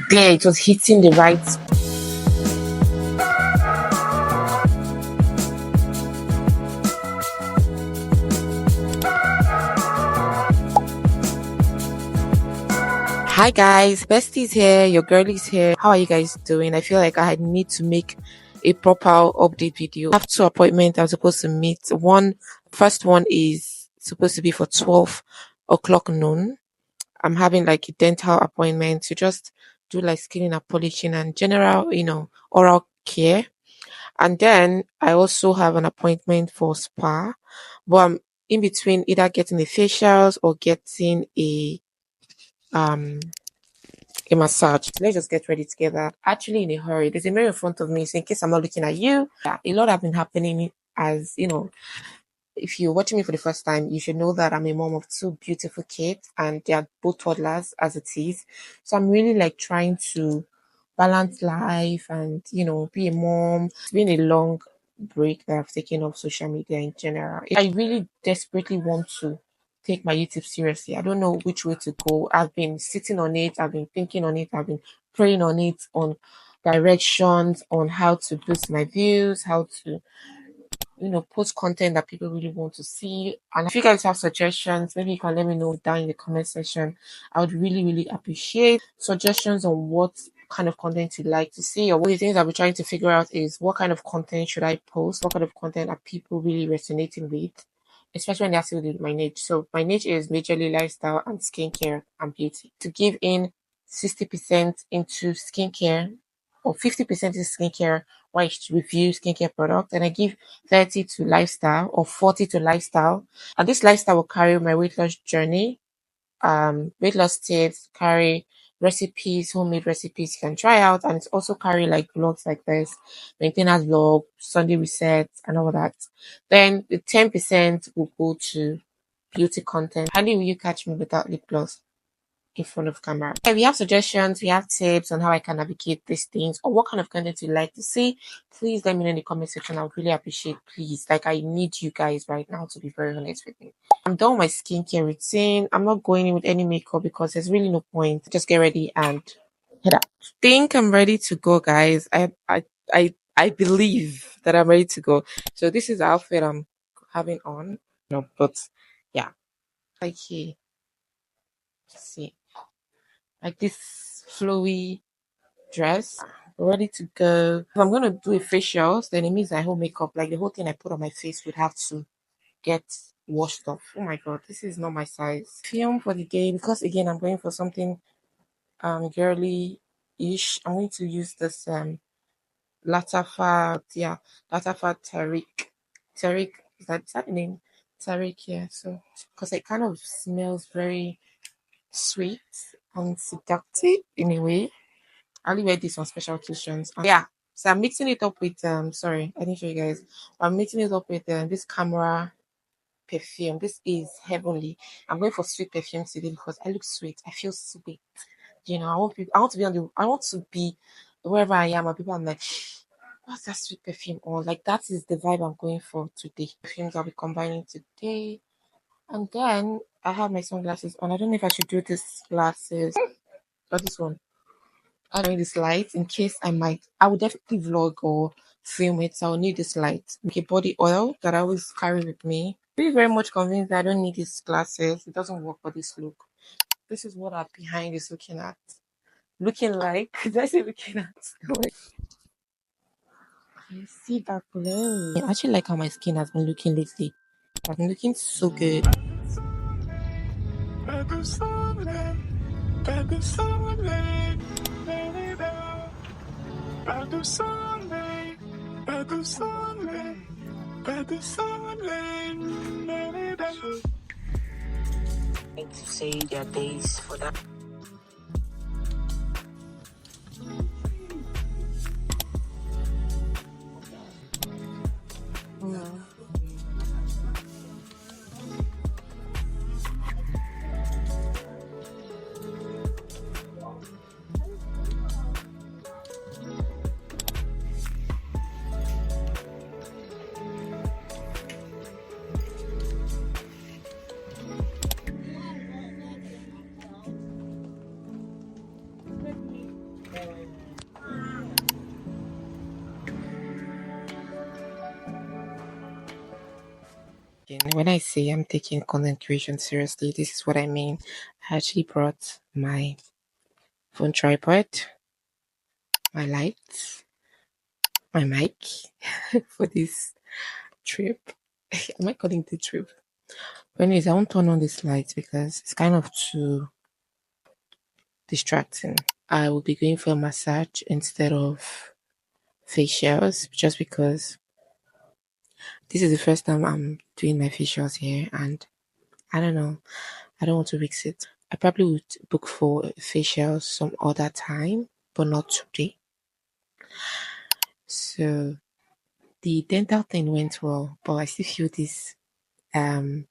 there. It was hitting the right. Hi guys, Bestie's here, your girl is here. How are you guys doing? I feel like I need to make a proper update video. I have two appointments I'm supposed to meet. First one is supposed to be for 12 o'clock noon. I'm having like a dental appointment to just do like skinning and polishing and general, oral care. And then I also have an appointment for spa, but I'm in between either getting a facials or getting um a massage. Let's just get ready together. Actually, in a hurry. There's a mirror in front of me, so in case I'm not looking at you, yeah, a lot have been happening. As you know, if you're watching me for the first time, you should know that I'm a mom of two beautiful kids, and they are both toddlers as it is. So I'm really like trying to balance life and be a mom. It's been a long break that I've taken off social media in general. I really desperately want to take my YouTube seriously. I don't know which way to go. I've been sitting on it, I've been thinking on it, I've been praying on it, on directions, on how to boost my views, how to post content that people really want to see. And if you guys have suggestions, maybe you can let me know down in the comment section. I would really, really appreciate suggestions on what kind of content you'd like to see. Or one of the things I'll be trying to figure out is what kind of content should I post? What kind of content are people really resonating with? Especially when they have to do with my niche. So my niche is majorly lifestyle and skincare and beauty. To give in 60% into skincare or 50% is skincare, where I review skincare products, and I give 30 to lifestyle or 40 to lifestyle. And this lifestyle will carry my weight loss journey, weight loss tips, carry recipes, homemade recipes you can try out, and it's also carry like vlogs like this, maintenance vlog, Sunday resets, and all that. Then the 10% will go to beauty content. How will you catch me without lip gloss in front of camera? Okay, we have suggestions, we have tips on how I can navigate these things, or what kind of content you like to see. Please let me know in the comment section. I would really appreciate. Please, like, I need you guys right now, to be very honest with me. I'm done with my skincare routine. I'm not going in with any makeup because there's really no point. Just get ready and head out. Think I'm ready to go, guys. I believe that I'm ready to go. So this is the outfit I'm having on. No, but yeah, like here, see, like this flowy dress, ready to go. If I'm gonna do a facial, then it means my whole makeup, like the whole thing I put on my face, would have to get washed off. Oh my god, this is not my size. Film for the day, because again I'm going for something girly ish. I'm going to use this Latafat, yeah, Latafat Tariq, is that the name? Tariq, yeah. So because it kind of smells very sweet and seductive in a way. I only wear this on special occasions. And yeah, so I'm mixing it up with sorry, I didn't show you guys. I'm mixing it up with this camera perfume. This is heavenly. I'm going for sweet perfume today because I look sweet. I feel sweet. I want to be on the. I want to be wherever I am, and people are like, "What's that sweet perfume?" Or like that is the vibe I'm going for today. Perfumes I'll be combining today, and then I have my sunglasses on. I don't know if I should do this glasses or this one. I don't need this light in case I would definitely vlog or film it. So I'll need this light. Okay, body oil that I always carry with me. Be very much convinced that I don't need these glasses. It doesn't work for this look. This is what our behind is looking at. Looking like, did I say looking at? Like, you see that glow. I actually like how my skin has been looking lately. I've been looking so good. To say their days for that. And when I say I'm taking content creation seriously, this is what I mean. I actually brought my phone tripod, my lights, my mic for this trip. Am I calling it a trip? But anyways, I won't turn on this light because it's kind of too distracting. I will be going for a massage instead of facials just because this is the first time I'm doing my facials here, and I don't know, I don't want to risk it. I probably would book for facials some other time, but not today. So the dental thing went well, but I still feel this um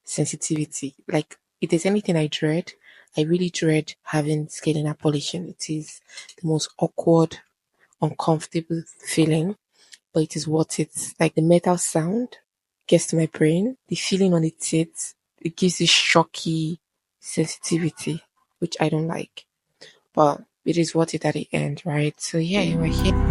sensitivity. Like if there's anything I dread, I really dread having scaling and polishing. It is the most awkward, uncomfortable feeling, but it is worth it. Like the metal sound gets to my brain, the feeling on the teeth, it gives this shocky sensitivity, which I don't like. But it is worth it at the end, right? So yeah, we're here.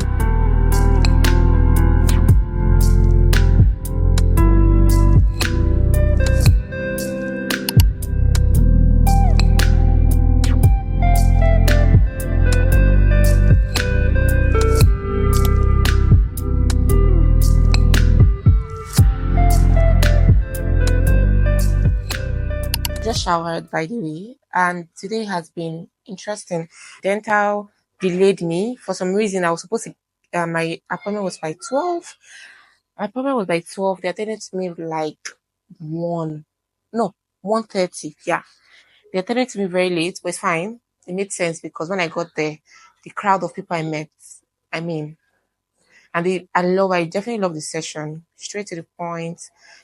Just showered by the way, and today has been interesting. Dental delayed me for some reason. I was supposed to. My appointment was by 12. My appointment was by 12. They attended to me like 1. No, 1:30. Yeah, they attended to me very late, but it's fine. It made sense because when I got there, the crowd of people I met. I mean, I definitely love the session. Straight to the point.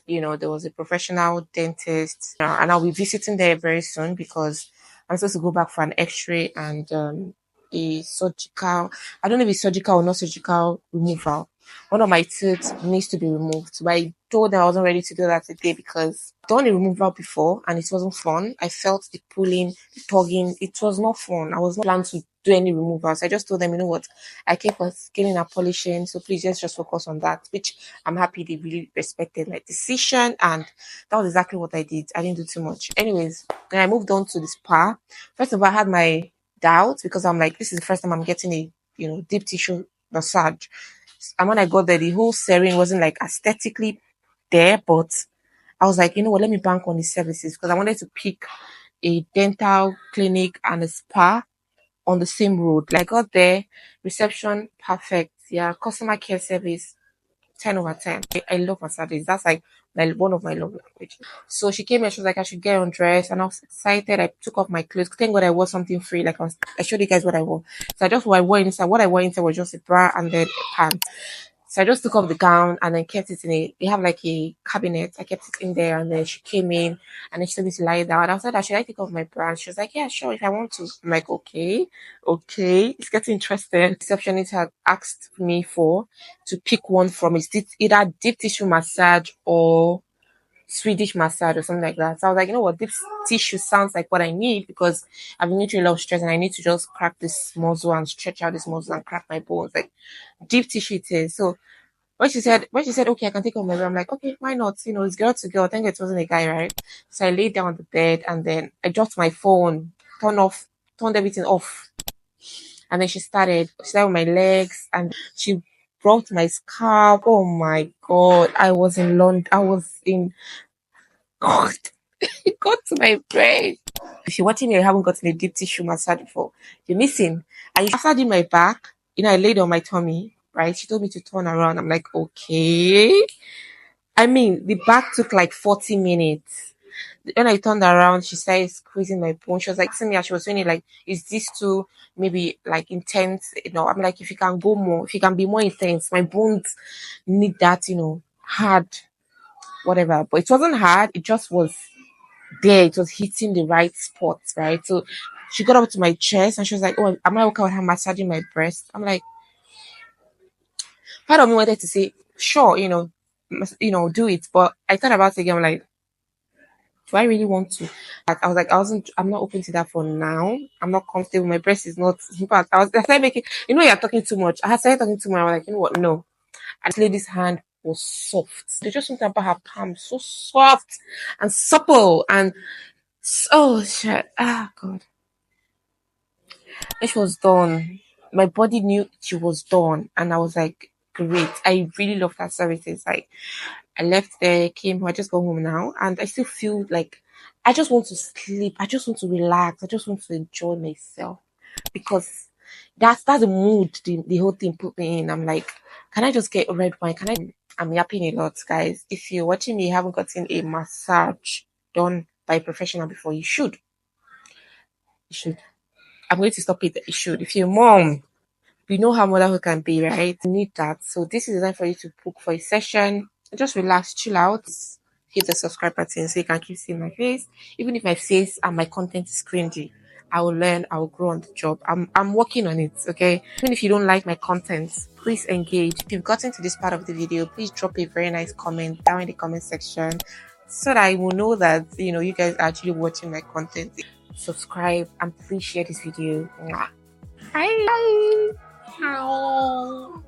There was a professional dentist, and I'll be visiting there very soon because I'm supposed to go back for an X-ray and a surgical. I don't know if it's surgical or not surgical removal. One of my teeth needs to be removed, but I told them I wasn't ready to do that today because I've done a removal before and it wasn't fun. I felt the pulling, the tugging. It was not fun. I was not planning to do any removals. I just told them, you know what, I came for scaling and polishing, so please just focus on that, which I'm happy they really respected my decision, and that was exactly what I did. I didn't do too much. Anyways, then I moved on to the spa. First of all, I had my doubts because I'm like, this is the first time I'm getting a deep tissue massage. And when I got there, the whole serene wasn't like aesthetically there, but I was like, you know what, let me bank on the services because I wanted to pick a dental clinic and a spa on the same road. Like got there, reception perfect. Yeah, customer care service 10/10. I love massages. That's like one of my love language. So she came and she was like, I should get undressed, and I was excited. I took off my clothes. Thank God I wore something free. I showed you guys what I wore. So I just what I wore inside. What I wore inside was just a bra and then a pants. So I just took off the gown and then kept it in they have like a cabinet. I kept it in there and then she came in and then she told me to lie down. I was like, should I take off my bra? And she was like, yeah, sure, if I want to. I'm like, okay. It's getting interesting. Receptionist had asked me to pick one from either deep tissue massage or Swedish massage or something like that. So I was like, you know what, deep tissue sounds like what I need because I've been going through a lot of stress and I need to just crack this muscle and stretch out this muscle and crack my bones. Like deep tissue it is. So when she said, okay, I can take off my bra, I'm like, okay, why not? It's girl to girl. Thank God it wasn't a guy, right? So I laid down on the bed and then I dropped my phone, turned everything off. And then she started with my legs and she brought my scalp. Oh my God. I was in London. I was in, God, it got to my brain. If you're watching me, I haven't gotten a deep tissue massage before. You're missing. And after I did my back, I laid on my tummy, right? She told me to turn around. I'm like, okay. I mean, the back took like 40 minutes. When I turned around, she started squeezing my bone. She was like, see me, and she was saying it like, is this too maybe like intense? I'm like, if you can go more, if you can be more intense, my bones need that, hard, whatever. But it wasn't hard, it just was there. It was hitting the right spots, right? So she got up to my chest and she was like, oh, am I okay with her massaging my breast? I'm like, part of me wanted to say, sure, do it. But I thought about it again. I'm like, do I really want to? I was like, I'm not open to that for now. I'm not comfortable. My breast is not, in fact, I started making, you're talking too much. I had started talking too much. I was like, you know what? No. I just laid this hand was soft. There's just something about her palm, so soft and supple and oh shit. Ah god. When she was done, my body knew she was done, and I was like, great. I really love that services. Like I left there, came home, I just go home now, and I still feel like I just want to sleep. I just want to relax. I just want to enjoy myself because that's the mood the whole thing put me in. I'm like, can I just get red wine? Can I? I'm yapping a lot, guys. If you're watching me, you haven't gotten a massage done by a professional before, you should. You should. I'm going to stop it. You should. If you're a mom, we know how motherhood can be, right? You need that. So this is designed for you to book for a session. Just relax, chill out. Hit the subscribe button so you can keep seeing my face. Even if my face and my content is cringy, I will learn, I will grow on the job. I'm working on it, okay? Even if you don't like my content, please engage. If you've gotten to this part of the video, please drop a very nice comment down in the comment section so that I will know that you guys are actually watching my content. Subscribe and please share this video. Mwah. Bye. Bye.